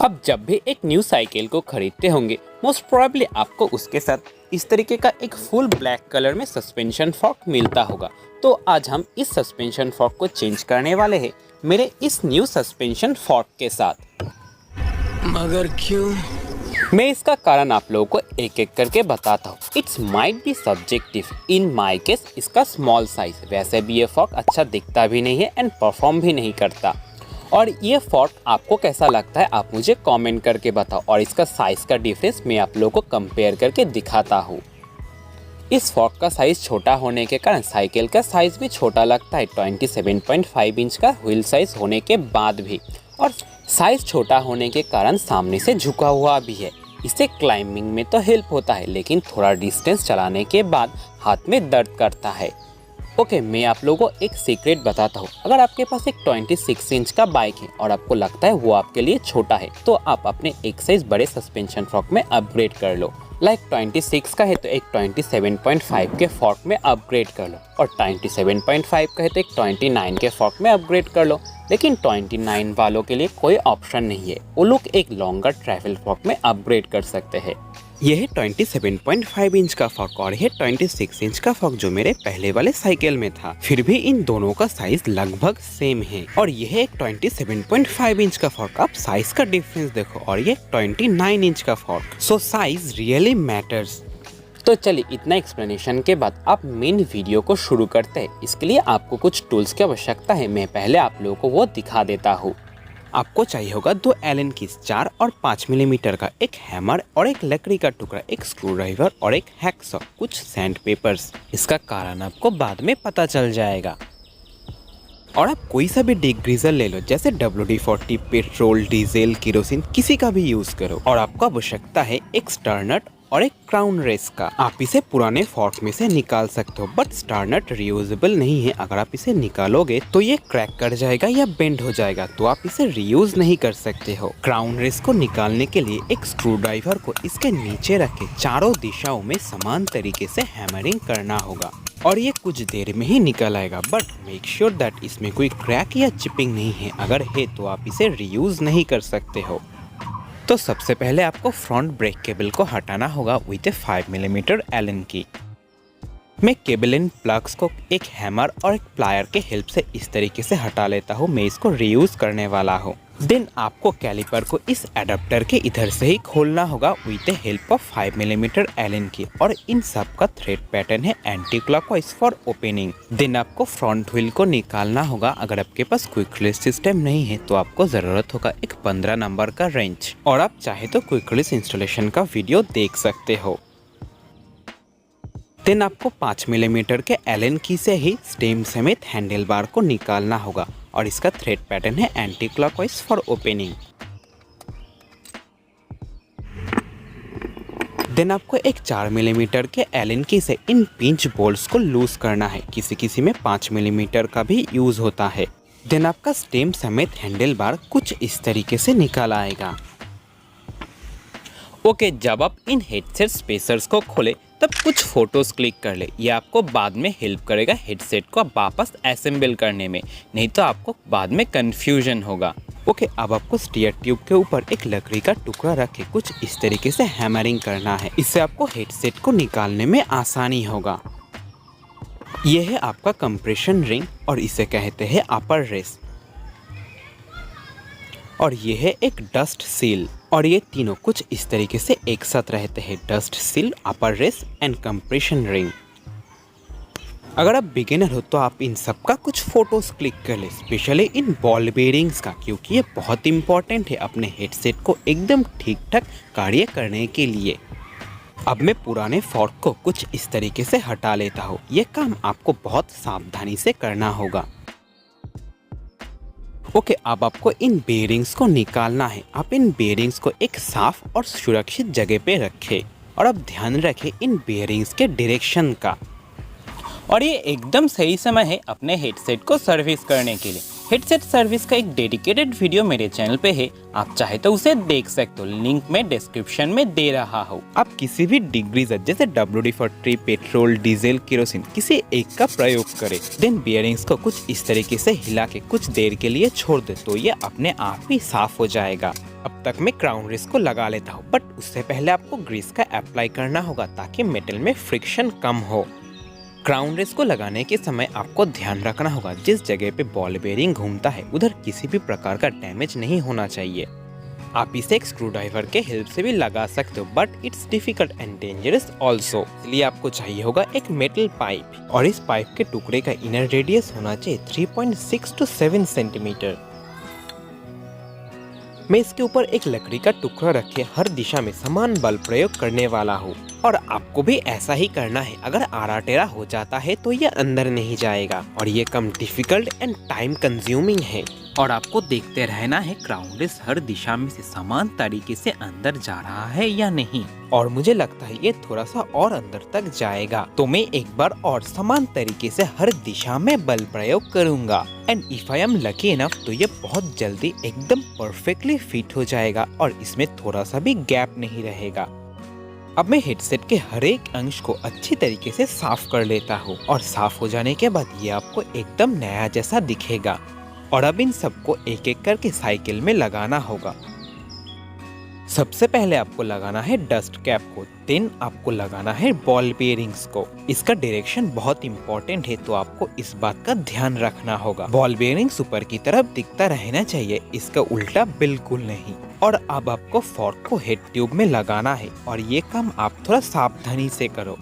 अब जब भी एक न्यू साइकिल को खरीदते होंगे मोस्ट प्रोबेबली आपको उसके साथ इस तरीके का एक फुल ब्लैक कलर में सस्पेंशन फॉर्क मिलता होगा। तो आज हम इस सस्पेंशन फॉर्क को चेंज करने वाले हैं मेरे इस न्यू सस्पेंशन फॉर्क के साथ। मगर क्यों? मैं इसका कारण आप लोगों को एक एक करके बताता हूँ। It's might be subjective, in my case इसका स्मॉल साइज, वैसे भी ये फॉर्क अच्छा दिखता भी नहीं है एंड परफॉर्म भी नहीं करता। और ये फॉर्क आपको कैसा लगता है आप मुझे कमेंट करके बताओ और इसका साइज़ का डिफरेंस मैं आप लोगों को कंपेयर करके दिखाता हूँ। इस फॉर्क का साइज़ छोटा होने के कारण साइकिल का साइज़ भी छोटा लगता है 27.5 इंच का व्हील साइज़ होने के बाद भी, और साइज़ छोटा होने के कारण सामने से झुका हुआ भी है। इससे क्लाइंबिंग में तो हेल्प होता है लेकिन थोड़ा डिस्टेंस चलाने के बाद हाथ में दर्द करता है। ओके, मैं आप लोगों को एक सीक्रेट बताता हूँ। अगर आपके पास एक 26 इंच का बाइक है और आपको लगता है वो आपके लिए छोटा है तो आप अपने एक साइज बड़े सस्पेंशन फॉर्क में अपग्रेड कर लो। लाइक 26 का है तो एक 27.5 के फॉर्क में अपग्रेड कर लो, और 27.5 का है तो एक 29 के फॉर्क में अपग्रेड कर लो। लेकिन 29 वालों के लिए कोई ऑप्शन नहीं है, वो लोग एक लॉन्गर ट्रैवल फॉर्क में अपग्रेड कर सकते हैं। यह है 27.5 इंच का फॉर्क और यह 26 इंच का फॉर्क जो मेरे पहले वाले साइकिल में था। फिर भी इन दोनों का साइज लगभग सेम है। और यह एक 27.5 इंच का फॉर्क, आप साइज का डिफरेंस देखो, और ये 29 इंच का फॉर्क। सो साइज रियली मैटर्स। तो चलिए, इतना एक्सप्लेनेशन के बाद आप मेन वीडियो को शुरू करते हैं। इसके लिए आपको कुछ टूल्स की आवश्यकता है, मैं पहले आप लोगों को वो दिखा देता हूँ। आपको चाहिए होगा 2 एलन कीज, 4 और 5 मिलीमीटर का एक हैमर और एक लकड़ी का टुकड़ा, एक स्क्रू ड्राइवर और एक हैकसॉ, कुछ सैंड पेपर्स। इसका कारण आपको बाद में पता चल जाएगा। और आप कोई सा भी डिग्रीजर ले लो, जैसे WD-40, पेट्रोल, डीजल, केरोसिन, किसी का भी यूज करो। और आपको आवश्यकता है एक स्टारनट और एक क्राउन रेस का। आप इसे पुराने फॉर्क में से निकाल सकते हो, बट स्टारनट रियूजेबल नहीं है। अगर आप इसे निकालोगे तो ये क्रैक कर जाएगा या बेंड हो जाएगा, तो आप इसे रीयूज नहीं कर सकते हो। क्राउन रेस को निकालने के लिए एक स्क्रू ड्राइवर को इसके नीचे रख के चारों दिशाओं में समान तरीके से हैमरिंग करना होगा, और ये कुछ देर में ही निकल आएगा। बट मेक श्योर दैट इसमें कोई क्रैक या चिपिंग नहीं है, अगर है तो आप इसे रीयूज नहीं कर सकते हो। तो सबसे पहले आपको फ्रंट ब्रेक केबल को हटाना होगा विथ ए 5 मिलीमीटर एलन की। मैं केबल इन प्लग्स को एक हैमर और एक प्लायर के हेल्प से इस तरीके से हटा लेता हूँ। मैं इसको रीयूज करने वाला हूँ। देन आपको कैलिपर को इस एडाप्टर के इधर से ही खोलना होगा with a help of 5 millimetre Allen key, और इन सब का थ्रेड पैटर्न है anti clockwise for opening. Then आपको फ्रंट व्हील को निकालना होगा। अगर आपके पास क्विक रिलीज सिस्टम नहीं है तो आपको जरूरत होगा एक 15 नंबर का रेंच, और आप चाहे तो क्विक रिलीज इंस्टॉलेशन का वीडियो देख सकते हो। देन आपको 5 मिलीमीटर के एलन की से ही स्टेम समेत हैंडल बार को निकालना होगा, और इसका थ्रेड पैटर्न है anti clockwise for opening. Then आपको एक 4 मिलीमीटर के एलन की से इन पिंच बोल्ट्स को लूज करना है। किसी किसी में 5 मिलीमीटर का भी यूज होता है। देन आपका स्टेम समेत हैंडल बार कुछ इस तरीके से निकल आएगा। ओके, जब आप इन हेडसेट स्पेसर्स को खोले तब कुछ फोटोज क्लिक कर ले। ये आपको बाद में हेल्प करेगा हेडसेट को वापस असेंबल करने में, नहीं तो आपको बाद में कंफ्यूजन होगा। ओके, अब आपको स्टीयर ट्यूब के ऊपर एक लकड़ी का टुकड़ा रख के कुछ इस तरीके से हैमरिंग करना है। इससे आपको हेडसेट को निकालने में आसानी होगा। यह है आपका कंप्रेशन रिंग और इसे कहते हैं अपर रेस, और यह है एक डस्ट सील, और ये तीनों कुछ इस तरीके से एक साथ रहते हैं, dust seal, upper race and compression ring. अगर आप बिगिनर हो तो आप इन सब का कुछ फोटोज क्लिक कर ले, स्पेशली इन बॉल बेयरिंग्स का, क्योंकि ये बहुत इंपॉर्टेंट है अपने हेडसेट को एकदम ठीक ठाक कार्य करने के लिए। अब मैं पुराने फॉर्क को कुछ इस तरीके से हटा लेता हूँ। ये काम आपको बहुत सावधानी से करना होगा। ओके, अब आपको इन बेयरिंग्स को निकालना है। आप इन बेयरिंग्स को एक साफ और सुरक्षित जगह पे रखें, और अब ध्यान रखें इन बेयरिंग्स के डायरेक्शन का। और ये एकदम सही समय है अपने हेडसेट को सर्विस करने के लिए। हेडसेट सर्विस का एक डेडिकेटेड वीडियो मेरे चैनल पे है, आप चाहे तो उसे देख सकते हो, लिंक मैं डिस्क्रिप्शन में दे रहा हूँ। आप किसी भी डिग्रीजर जैसे WD-40, पेट्रोल, डीजल, केरोसिन किसी एक का प्रयोग करें। देन बियरिंग्स को कुछ इस तरीके से हिला के कुछ देर के लिए छोड़ दे, तो ये अपने आप ही साफ हो जाएगा। अब तक मैं क्राउन रेस को लगा लेता हूँ, बट उससे पहले आपको ग्रीस का अप्लाई करना होगा ताकि मेटल में फ्रिक्शन कम हो। क्राउन रेस को लगाने के समय आपको ध्यान रखना होगा जिस जगह पे बॉल बेयरिंग घूमता है उधर किसी भी प्रकार का डैमेज नहीं होना चाहिए। आप इसे एक स्क्रू ड्राइवर के हेल्प से भी लगा सकते हो, but it's difficult and dangerous also. इसलिए आपको चाहिए होगा एक मेटल पाइप, और इस पाइप के टुकड़े का इनर रेडियस होना चाहिए 3.6 to 7 सेंटीमीटर। मैं इसके ऊपर एक लकड़ी का टुकड़ा रखे हर दिशा में समान बल प्रयोग करने वाला हूँ, और आपको भी ऐसा ही करना है। अगर आरा टेरा हो जाता है तो ये अंदर नहीं जाएगा, और ये कम डिफिकल्ट एंड टाइम कंज्यूमिंग है। और आपको देखते रहना है क्राउन रेस हर दिशा में से समान तरीके से अंदर जा रहा है या नहीं, और मुझे लगता है ये थोड़ा सा और अंदर तक जाएगा, तो मैं एक बार और समान तरीके से हर दिशा में बल प्रयोग करूंगा। And if I am lucky enough तो ये बहुत जल्दी एकदम परफेक्टली फिट हो जाएगा और इसमें थोड़ा सा भी गैप नहीं रहेगा। अब मैं हेडसेट के हर एक अंश को अच्छी तरीके से साफ कर लेता हूँ, और साफ हो जाने के बाद ये आपको एकदम नया जैसा दिखेगा। और अब इन सबको एक एक करके साइकिल में लगाना होगा। सबसे पहले आपको लगाना है डस्ट कैप को, देन आपको लगाना है बॉल बेयरिंग्स को। इसका डायरेक्शन बहुत इंपॉर्टेंट है, तो आपको इस बात का ध्यान रखना होगा। बॉल बेयरिंग्स ऊपर की तरफ दिखता रहना चाहिए, इसका उल्टा बिल्कुल नहीं। और अब आपको फॉर्क को हेड ट्यूब में लगाना है, और ये काम आप थोड़ा सावधानी से करो।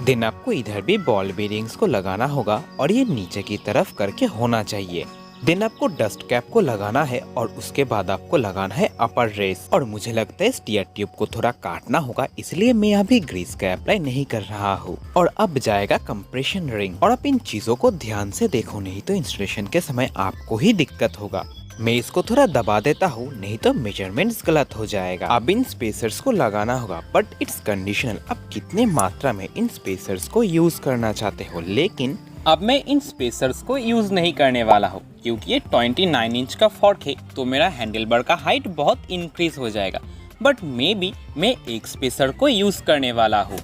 देन आपको इधर भी बॉल बेयरिंग्स को लगाना होगा, और ये नीचे की तरफ करके होना चाहिए। देन आपको डस्ट कैप को लगाना है, और उसके बाद आपको लगाना है अपर रेस। और मुझे लगता है स्टीयर ट्यूब को थोड़ा काटना होगा, इसलिए मैं अभी ग्रीस का अप्लाई नहीं कर रहा हूँ। और अब जाएगा कंप्रेशन रिंग। और आप इन चीजों को ध्यान से देखो, नहीं तो इंस्टॉलेशन के समय आपको ही दिक्कत होगा। मैं इसको थोड़ा दबा देता हूँ, नहीं तो मेजरमेंट्स गलत हो जाएगा। अब इन स्पेसर्स को लगाना होगा, बट इट्स कंडीशनल, आप कितने मात्रा में इन स्पेसर्स को यूज करना चाहते हो। लेकिन अब मैं इन स्पेसर्स को यूज नहीं करने वाला हूँ, क्योंकि ये 29 इंच का फॉर्क है, तो मेरा हैंडल बार का हाइट बहुत इंक्रीज हो जाएगा। बट मैं एक स्पेसर को यूज करने वाला हूँ।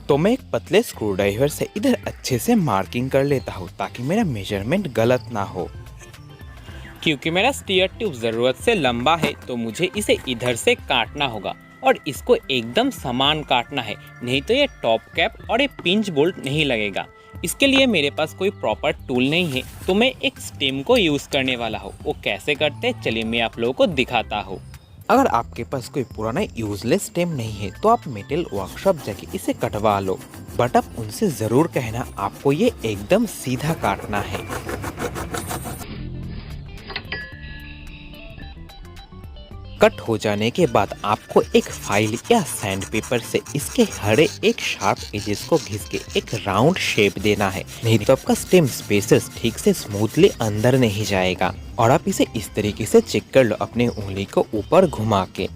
तो मैं एक पतले स्क्रू ड्राइवर से इधर अच्छे से मार्किंग कर लेता हूँ, ताकि मेरा मेजरमेंट गलत ना हो। क्योंकि मेरा स्टीयर ट्यूब ज़रूरत से लंबा है, तो मुझे इसे इधर से काटना होगा, और इसको एकदम समान काटना है, नहीं तो ये टॉप कैप और ये पिंच बोल्ट नहीं लगेगा। इसके लिए मेरे पास कोई प्रॉपर टूल नहीं है, तो मैं एक स्टेम को यूज़ करने वाला हूँ। वो कैसे करते हैं चलिए मैं आप लोगों को दिखाता हूँ। अगर आपके पास कोई पुराना यूजलेस स्टेम नहीं है तो आप मेटल वर्कशॉप जाके इसे कटवा लो, बट आप उनसे ज़रूर कहना आपको ये एकदम सीधा काटना है। कट हो जाने के बाद आपको एक फाइल या सैंड पेपर से इसके हर एक शार्प एजेस को घिस के एक राउंड शेप देना है, नहीं तो आपका स्टेम स्पेसेस ठीक से स्मूथली अंदर नहीं जाएगा। और आप इसे इस तरीके से चेक कर लो अपने उंगली को ऊपर घुमा के।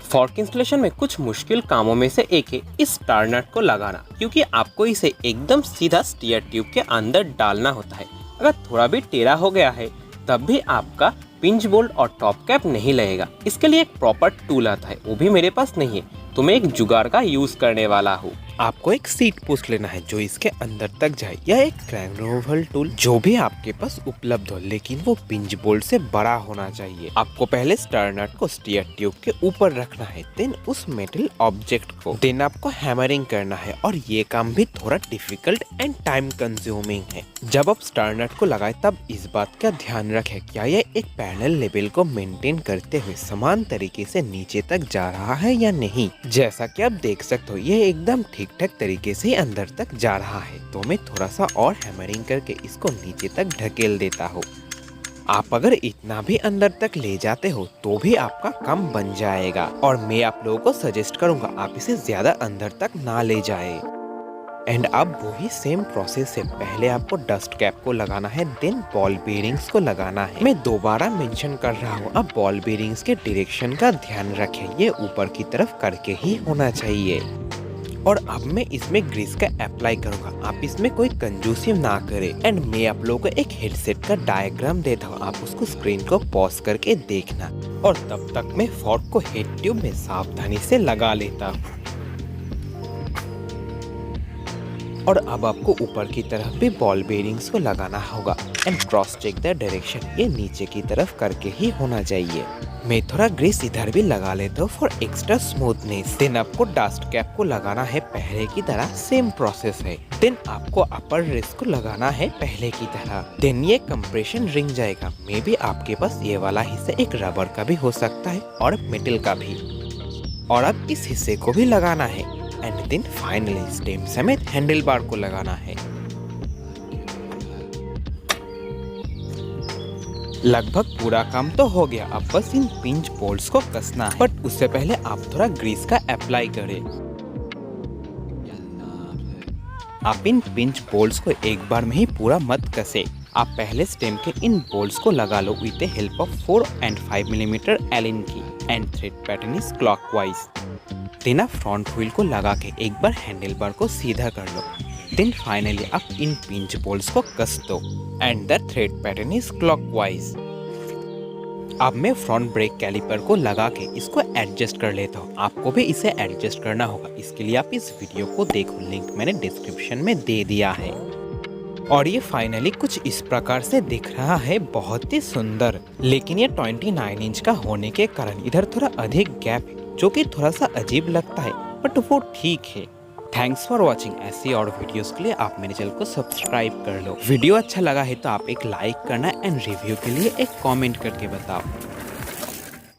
फॉर्क इंस्टॉलेशन में कुछ मुश्किल कामों में से एक है इस स्टार नट को लगाना, क्योंकि आपको इसे एकदम सीधा स्टीयर ट्यूब के अंदर डालना होता है। अगर थोड़ा भी टेढ़ा हो गया है तब भी आपका पिंच बोल्ट और टॉप कैप नहीं लगेगा। इसके लिए एक प्रॉपर टूल आता है, वो भी मेरे पास नहीं है, तो मैं एक जुगाड़ का यूज करने वाला हूँ। आपको एक सीट पोस्ट लेना है जो इसके अंदर तक जाए, या एक क्रैंक रिमूवल टूल जो भी आपके पास उपलब्ध हो, लेकिन वो पिंच बोल्ट से बड़ा होना चाहिए। आपको पहले स्टार नट को स्टीयर ट्यूब के ऊपर रखना है, देन उस मेटल ऑब्जेक्ट को, देन आपको हैमरिंग करना है, और ये काम भी थोड़ा डिफिकल्ट एंड टाइम कंज्यूमिंग है। जब आप स्टार नट को लगाए तब इस बात का ध्यान रखें क्या ये एक पैरेलल लेवल को मेंटेन करते हुए समान तरीके से नीचे तक जा रहा है या नहीं। जैसा कि आप देख सकते हो ये एकदम ठीक ठाक तरीके से अंदर तक जा रहा है, तो मैं थोड़ा सा और हैमरिंग करके इसको नीचे तक ढकेल देता हूँ। आप अगर इतना भी अंदर तक ले जाते हो तो भी आपका काम बन जाएगा, और मैं आप लोगों को सजेस्ट करूंगा आप इसे ज्यादा अंदर तक ना ले जाए। एंड अब वही सेम प्रोसेस से पहले आपको डस्ट कैप को लगाना है, देन बॉल बेयरिंग्स को लगाना है। मैं दोबारा मेंशन कर रहा हूँ, अब बॉल बेयरिंग्स के डायरेक्शन का ध्यान रखें, ये ऊपर की तरफ करके ही होना चाहिए। और अब मैं इसमें ग्रीस का अप्लाई करूंगा, आप इसमें कोई कंजूसी ना करें। एंड मैं आप लोगों को एक हेडसेट का डायग्राम देता हूँ, आप उसको स्क्रीन को पॉज करके देखना, और तब तक मैं फॉर्क को हेड ट्यूब में सावधानी से लगा लेता हूँ। और अब आपको ऊपर की तरफ भी बॉल बेरिंग्स को लगाना होगा and cross check the direction, ये नीचे की तरफ करके ही होना चाहिए। मैं थोड़ा ग्रीस इधर भी लगा लेता हूँ फॉर एक्स्ट्रा स्मूथनेस। देन आपको डस्ट कैप को लगाना है पहले की तरह, सेम प्रोसेस है। देन आपको अपर रेस्ट को लगाना है पहले की तरह। देन ये कंप्रेशन रिंग जाएगा। मे बी आपके पास ये वाला हिस्सा एक रबर का भी हो सकता है और मेटल का भी, और अब इस हिस्से को भी लगाना है। एंड देन फाइनली स्टेम समेत हैंडल बार को लगाना है। लगभग पूरा काम तो हो गया, अब बस इन पिंच बोल्ट्स को कसना है। बट उससे पहले आप थोड़ा ग्रीस का अप्लाई करें। आप इन पिंच बोल्ट्स को एक बार में ही पूरा मत कसे। आप पहले स्टेम के इन बोल्ट्स को लगा लो with the help of 4 and 5 mm Allen key and thread pattern is clockwise. Then आप फ्रंट व्हील को लगा के एक बार हैंडल बार को सीधा कर लो। देन फाइनली आप इन पिंच बोल्ट्स को कस दो and the thread pattern is clockwise. अब मैं फ्रंट ब्रेक कैलिपर को लगा के इसको एडजस्ट कर लेता हूँ। आपको भी इसे एडजस्ट करना होगा, इसके लिए आप इस वीडियो को देखो, लिंक मैंने डिस्क्रिप्शन में दे दिया है। और ये फाइनली कुछ इस प्रकार से दिख रहा है, बहुत ही सुंदर। लेकिन ये 29 इंच का होने के कारण इधर थोड़ा अधिक गैप है, जो कि थोड़ा सा अजीब लगता है, बट वो ठीक है। Thanks for watching. ऐसी और वीडियोस के लिए आप मेरे चैनल को सब्सक्राइब कर लो। वीडियो अच्छा लगा है तो आप एक लाइक करना एंड रिव्यू के लिए एक कमेंट करके बताओ।